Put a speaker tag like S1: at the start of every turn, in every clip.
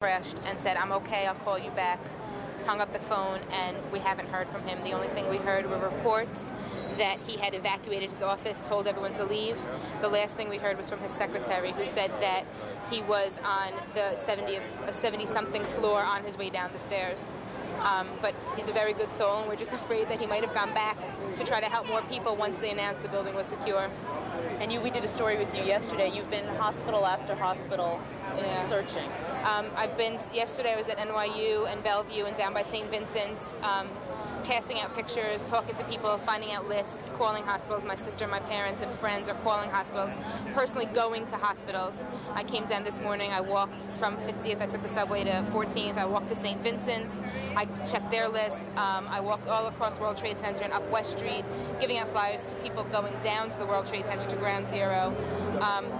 S1: crashed and said, "I'm okay, I'll call you back." Hung up the phone, and we haven't heard from him. The only thing we heard were reports that he had evacuated his office, told everyone to leave. The last thing we heard was from his secretary, who said that he was on the 70-something floor on his way down the stairs. But he's a very good soul, and we're just afraid that he might have gone back to try to help more people once they announced the building was secure.
S2: And we did a story with you yesterday. You've been hospital after hospital searching.
S1: Yesterday I was at NYU and Bellevue and down by St. Vincent's, passing out pictures, talking to people, finding out lists, calling hospitals. My sister, my parents, and friends are calling hospitals, personally going to hospitals. I came down this morning, I walked from 50th, I took the subway to 14th, I walked to St. Vincent's, I checked their list, I walked all across World Trade Center and up West Street, giving out flyers to people going down to the World Trade Center to Ground Zero.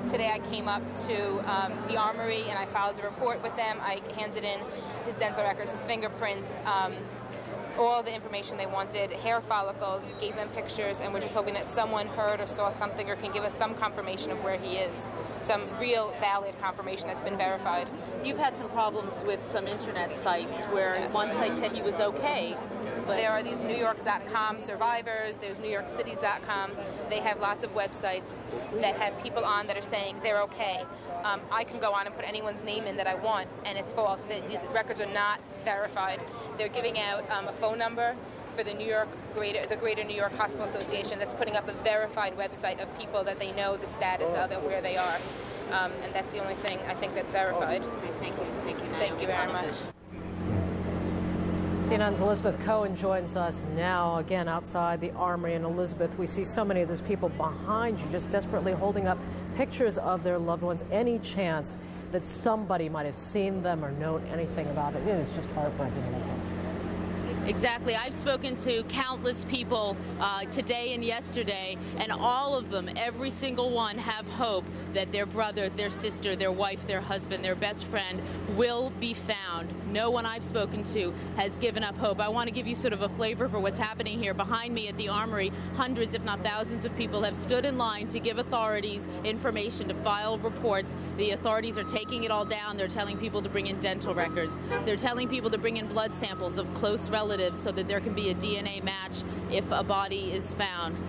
S1: Today I came up to the Armory and I filed a report with them. I handed in his dental records, his fingerprints, all the information they wanted, hair follicles, gave them pictures, and we're just hoping that someone heard or saw something or can give us some confirmation of where he is, some real valid confirmation that's been verified.
S2: You've had some problems with some internet sites where one site said he was okay. But
S1: there are these NewYork.com survivors, there's NewYorkCity.com. They have lots of websites that have people on that are saying they're okay. I can go on and put anyone's name in that I want, and it's false. These records are not verified. They're giving out a phone number for the Greater New York Hospital Association that's putting up a verified website of people that they know the status of and where they are. And that's the only thing I think that's verified.
S2: Thank you.
S1: Thank you very much.
S3: CNN's Elizabeth Cohen joins us now, again, outside the Armory. And Elizabeth, we see so many of those people behind you just desperately holding up pictures of their loved ones. Any chance that somebody might have seen them or known anything about it? It is just heartbreaking.
S2: Exactly. I've spoken to countless people today and yesterday, and all of them, every single one, have hope that their brother, their sister, their wife, their husband, their best friend will be found. No one I've spoken to has given up hope. I want to give you sort of a flavor for what's happening here. Behind me at the Armory, hundreds, if not thousands of people have stood in line to give authorities information, to file reports. The authorities are taking it all down. They're telling people to bring in dental records. They're telling people to bring in blood samples of close relatives so that there can be a DNA match if a body is found.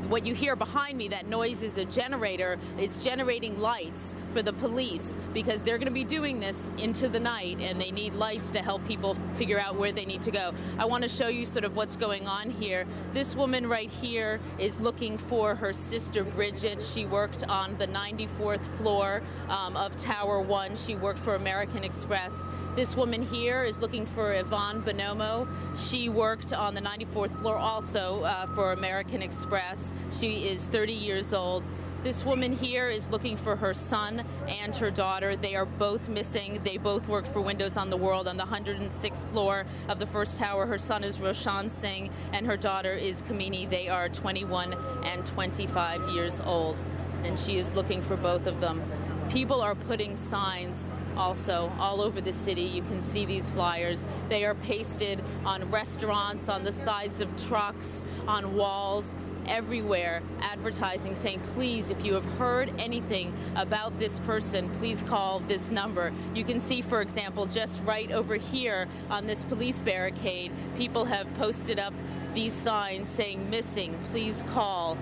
S2: What you hear behind me, that noise, is a generator. It's generating lights for the police because they're going to be doing this into the night, and they need lights to help people figure out where they need to go. I want to show you sort of what's going on here. This woman right here is looking for her sister Bridget. She worked on the 94th floor of Tower 1. She worked for American Express. This woman here is looking for Yvonne Bonomo. She worked on the 94th floor also for American Express. She is 30 years old. This woman here is looking for her son and her daughter. They are both missing. They both worked for Windows on the World on the 106th floor of the first tower. Her son is Roshan Singh and her daughter is Kamini. They are 21 and 25 years old, and she is looking for both of them. People are putting signs also all over the city. You can see these flyers. They are pasted on restaurants, on the sides of trucks, on walls, everywhere, advertising saying, please, if you have heard anything about this person, please call this number. You can see, for example, just right over here on this police barricade, people have posted up these signs saying missing, please call.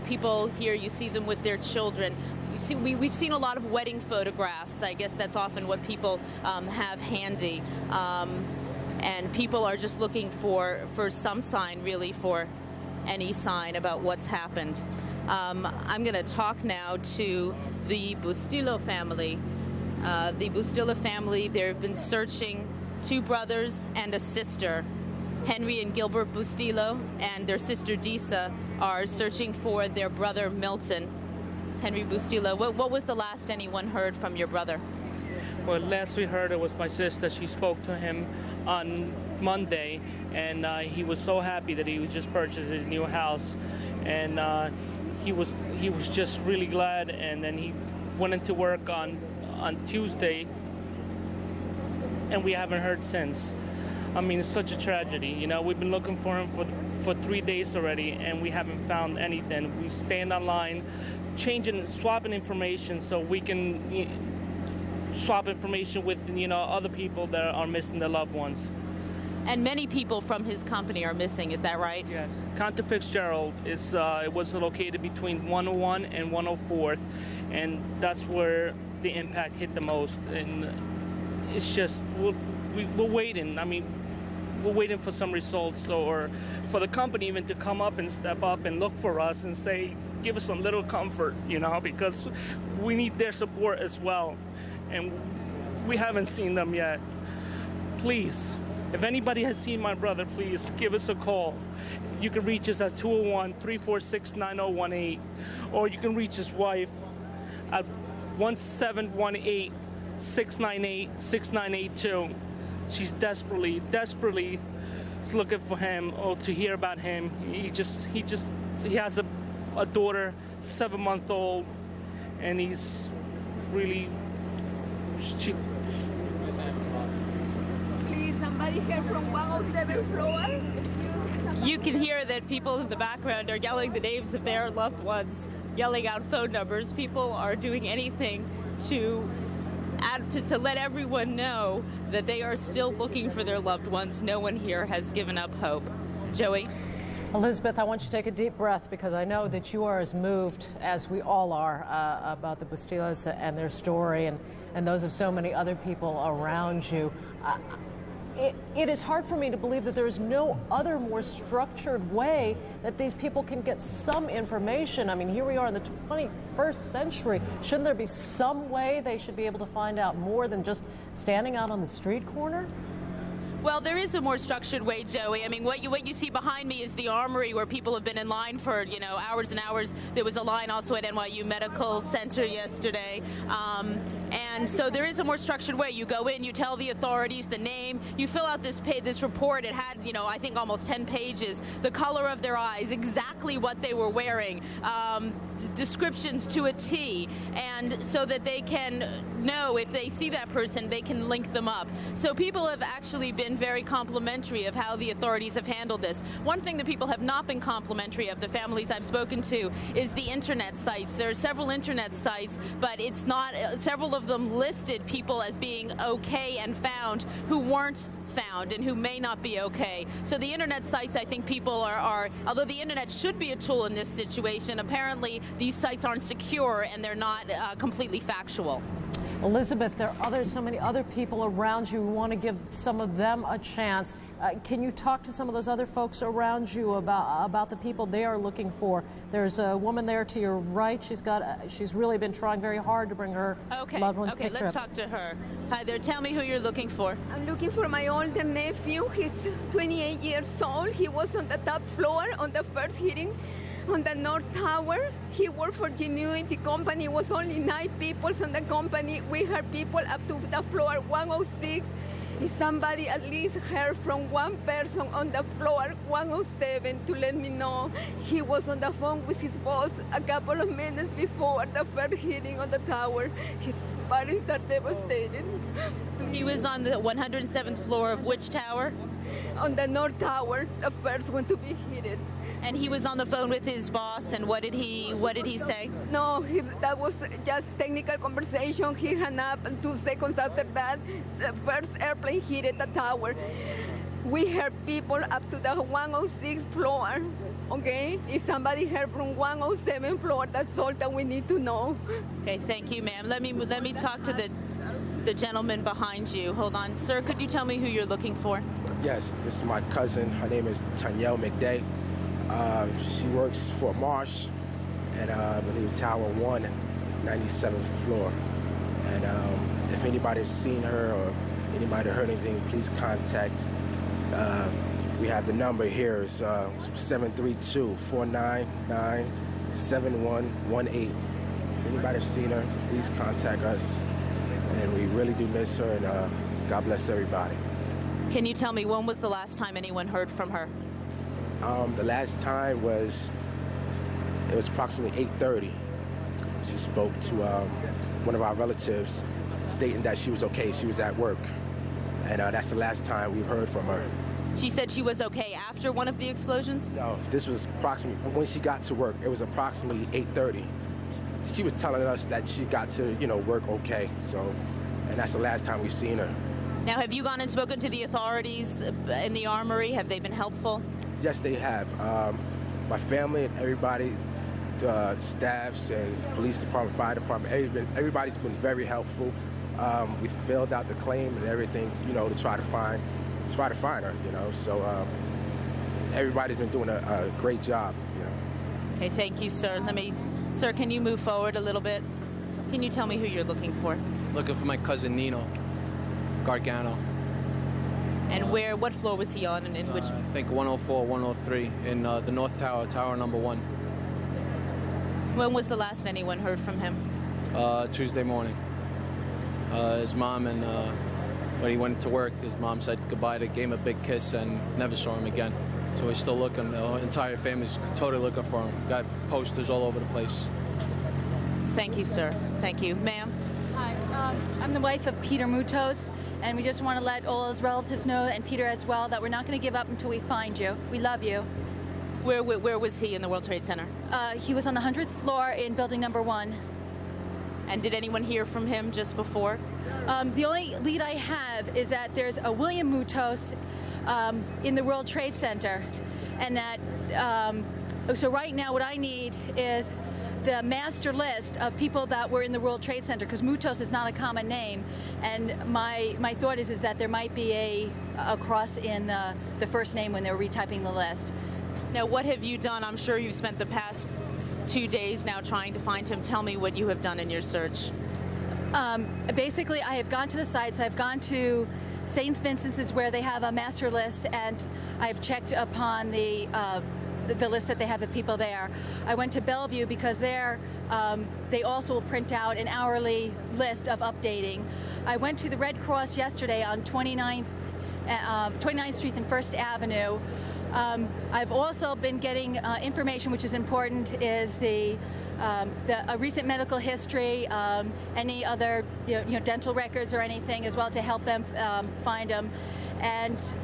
S2: People here, you see them with their children. You see, we've seen a lot of wedding photographs. I guess that's often what people have handy. And people are just looking for some sign, really, for any sign about what's happened. I'm going to talk now to the Bustillo family. The Bustillo family, they've been searching, two brothers and a sister. Henry and Gilbert Bustillo and their sister Disa are searching for their brother Milton. Henry Bustillo, what was the last anyone heard from your brother?
S4: Well, last we heard, it was my sister. She spoke to him on Monday, and he was so happy that he just purchased his new house, and he was just really glad. And then he went into work on Tuesday, and we haven't heard since. I mean, it's such a tragedy. You know, we've been looking for him for 3 days already, and we haven't found anything. We stand online, swapping information so we can swap information with, other people that are missing their loved ones.
S2: And many people from his company are missing, is that right?
S4: Yes. Cantor Fitzgerald it was located between 101 and 104th, and that's where the impact hit the most. And it's just, we're waiting. I mean, we're waiting for some results, or for the company even to come up and step up and look for us and say, give us some little comfort, because we need their support as well. And we haven't seen them yet. Please, if anybody has seen my brother, please give us a call. You can reach us at 201-346-9018, or you can reach his wife at 1718-698-6982. She's desperately looking for him, or to hear about him. He has a daughter, 7-month-old, and he's really.
S5: Please, somebody here from 107 floor.
S2: You can hear that people in the background are yelling the names of their loved ones, yelling out phone numbers. People are doing anything to let everyone know that they are still looking for their loved ones. No one here has given up hope. Joey?
S3: Elizabeth, I want you to take a deep breath, because I know that you are as moved as we all are about the Bustillos and their story, and those of so many other people around you. It is hard for me to believe that there is no other more structured way that these people can get some information. I mean, here we are in the 21st century. Shouldn't there be some way they should be able to find out more than just standing out on the street corner?
S2: Well, there is a more structured way, Joey. I mean, what you see behind me is the Armory, where people have been in line for, hours and hours. There was a line also at NYU Medical Center yesterday. And so there is a more structured way. You go in, you tell the authorities the name, you fill out this report. It had, I think almost 10 pages, the color of their eyes, exactly what they were wearing, descriptions to a T, and so that they can know if they see that person, they can link them up. So people have actually been very complimentary of how the authorities have handled this. One thing that people have not been complimentary of, the families I've spoken to, is the internet sites. There are several internet sites, but it's not, several of them listed people as being okay and found who weren't found and who may not be okay. So the internet sites, I think people are although the internet should be a tool in this situation, apparently these sites aren't secure and they're not completely factual.
S3: Elizabeth, there are so many other people around you who want to give some of them a chance. Can you talk to some of those other folks around you about the people they are looking for? There's a woman there to your right. She's really been trying very hard to bring her loved one's picture.
S2: Okay, let's talk to her. Hi there. Tell me who you're looking for.
S5: I'm looking for my older nephew. He's 28 years old. He was on the top floor on the first hearing on the North Tower. He worked for Genuity Company. It was only 9 people on the company. We heard people up to the floor 106. If somebody at least heard from one person on the floor 107 to let me know. He was on the phone with his boss a couple of minutes before the first hearing on the tower. His parents are devastated.
S2: He was on the 107th floor of which tower?
S5: On the North Tower, the first one to be hit.
S2: And he was on the phone with his boss, and what did he say?
S5: No, that was just technical conversation. He hung up, and 2 seconds after that, the first airplane hit the tower. We heard people up to the 106th floor, okay? If somebody heard from 107 floor, that's all that we need to know.
S2: Okay, thank you, ma'am. Let me talk to the gentleman behind you. Hold on. Sir, could you tell me who you're looking for?
S6: Yes, this is my cousin. Her name is Tanyelle McDay. She works for Marsh at, I believe, Tower 1, 97th floor. And if anybody's seen her or anybody heard anything, please contact. We have the number here. It's 732-499-7118. If anybody's seen her, please contact us. And we really do miss her, and God bless everybody.
S2: Can you tell me, when was the last time anyone heard from her?
S6: The last time it was approximately 8:30. She spoke to one of our relatives, stating that she was okay. She was at work, and that's the last time we heard from her.
S2: She said she was okay after one of the explosions?
S6: No, this was approximately when she got to work. It was approximately 8:30. She was telling us that she got to, work okay. So and that's the last time we've seen her.
S2: Now, have you gone and spoken to the authorities in the Armory? Have they been helpful?
S6: Yes, they have. My family and everybody, staffs and police department, fire department, everybody's been very helpful. We filled out the claim and everything, to try to find her, So everybody's been doing a great job,
S2: Okay, thank you, sir. Sir, can you move forward a little bit? Can you tell me who you're looking for?
S7: Looking for my cousin Nino Gargano.
S2: And what floor was he on, and in which?
S7: I think 104, 103 in the North Tower, Tower number 1.
S2: When was the last anyone heard from him?
S7: Tuesday morning. His mom and when he went to work, his mom said goodbye, gave him a big kiss, and never saw him again. So we're still looking. The entire family's totally looking for him. Got posters all over the place.
S2: Thank you, sir. Thank you. Ma'am?
S8: Hi, I'm the wife of Peter Mutos, and we just want to let all his relatives know, and Peter as well, that we're not going to give up until we find you. We love you.
S2: Where was he in the World Trade Center?
S8: He was on the 100th floor in building number 1.
S2: And did anyone hear from him just before?
S8: The only lead I have is that there's a William Mutos in the World Trade Center, and that so right now what I need is the master list of people that were in the World Trade Center, because Mutos is not a common name, and my thought is that there might be a cross in the first name when they're retyping the list.
S2: Now, what have you done? I'm sure you've spent the past 2 days now trying to find him. Tell me what you have done in your search.
S8: Basically, I have gone to the sites. I've gone to St. Vincent's, where they have a master list, and I've checked upon the list that they have of people there. I went to Bellevue because there they also will print out an hourly list of updating. I went to the Red Cross yesterday on 29th Street and 1st Avenue. I've also been getting information, which is important, is a recent medical history, any other dental records or anything as well, to help them find them, and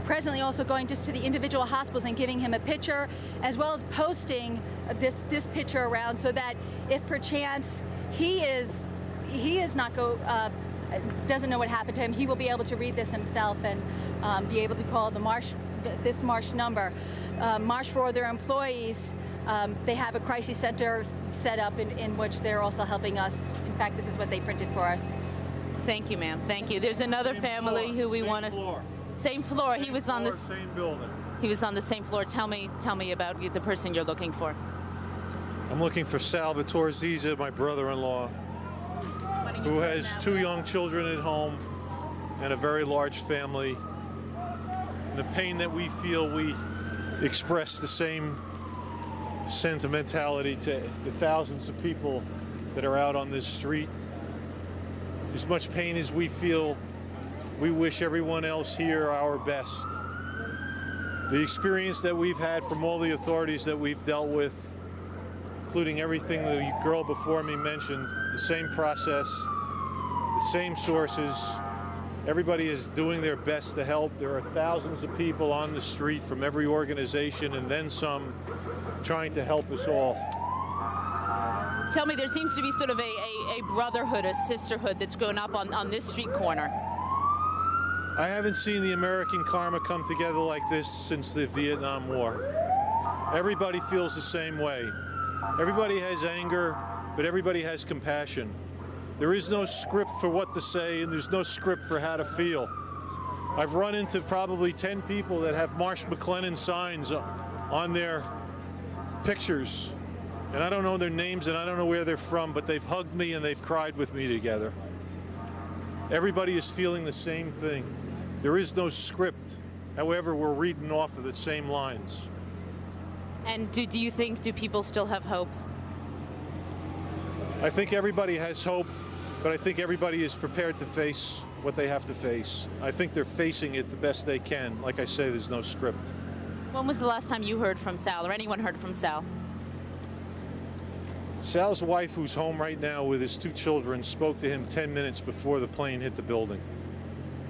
S8: presently also going just to the individual hospitals and giving him a picture, as well as posting this picture around, so that if perchance he is not doesn't know what happened to him, he will be able to read this himself and be able to call this Marsh number. Marsh, for their employees, they have a crisis center set up in which they're also helping us. In fact, this is what they printed for us.
S2: Thank you, ma'am. Thank you. There's another family who we want to. Same floor. He was on the
S9: same building.
S2: He was on the same floor. Tell me about the person you're looking for.
S9: I'm looking for Salvatore Ziza, my brother-in-law, who has 2 young children at home and a very large family. And the pain that we feel, we express the same sentimentality to the thousands of people that are out on this street. As much pain as we feel, we wish everyone else here our best. The experience that we've had from all the authorities that we've dealt with, including everything the girl before me mentioned, the same process, the same sources. Everybody is doing their best to help. There are thousands of people on the street from every organization, and then some, trying to help us all.
S2: Tell me, there seems to be sort of a brotherhood, a sisterhood that's grown up on this street corner.
S9: I haven't seen the American karma come together like this since the Vietnam War. Everybody feels the same way. Everybody has anger, but everybody has compassion. There is no script for what to say, and there's no script for how to feel. I've run into probably 10 people that have Marsh McLennan signs on their pictures, and I don't know their names and I don't know where they're from, but they've hugged me and they've cried with me together. Everybody is feeling the same thing. There is no script. However, we're reading off of the same lines.
S2: And do you think, do people still have hope?
S9: I think everybody has hope, but I think everybody is prepared to face what they have to face. I think they're facing it the best they can. Like I say, there's no script.
S2: When was the last time you heard from Sal, or anyone heard from Sal?
S9: Sal's wife, who's home right now with his 2 children, spoke to him 10 minutes before the plane hit the building.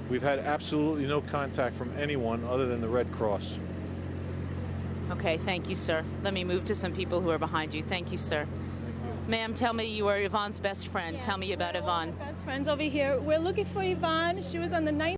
S9: We've had absolutely no contact from anyone other than the Red Cross.
S2: Okay, thank you, sir. Let me move to some people who are behind you. Thank you, sir.
S9: Thank you.
S2: Ma'am, tell me, you are Yvonne's best friend.
S10: Yeah.
S2: Tell me about Yvonne.
S10: Best friends over here. We're looking for Yvonne. She was on the 9th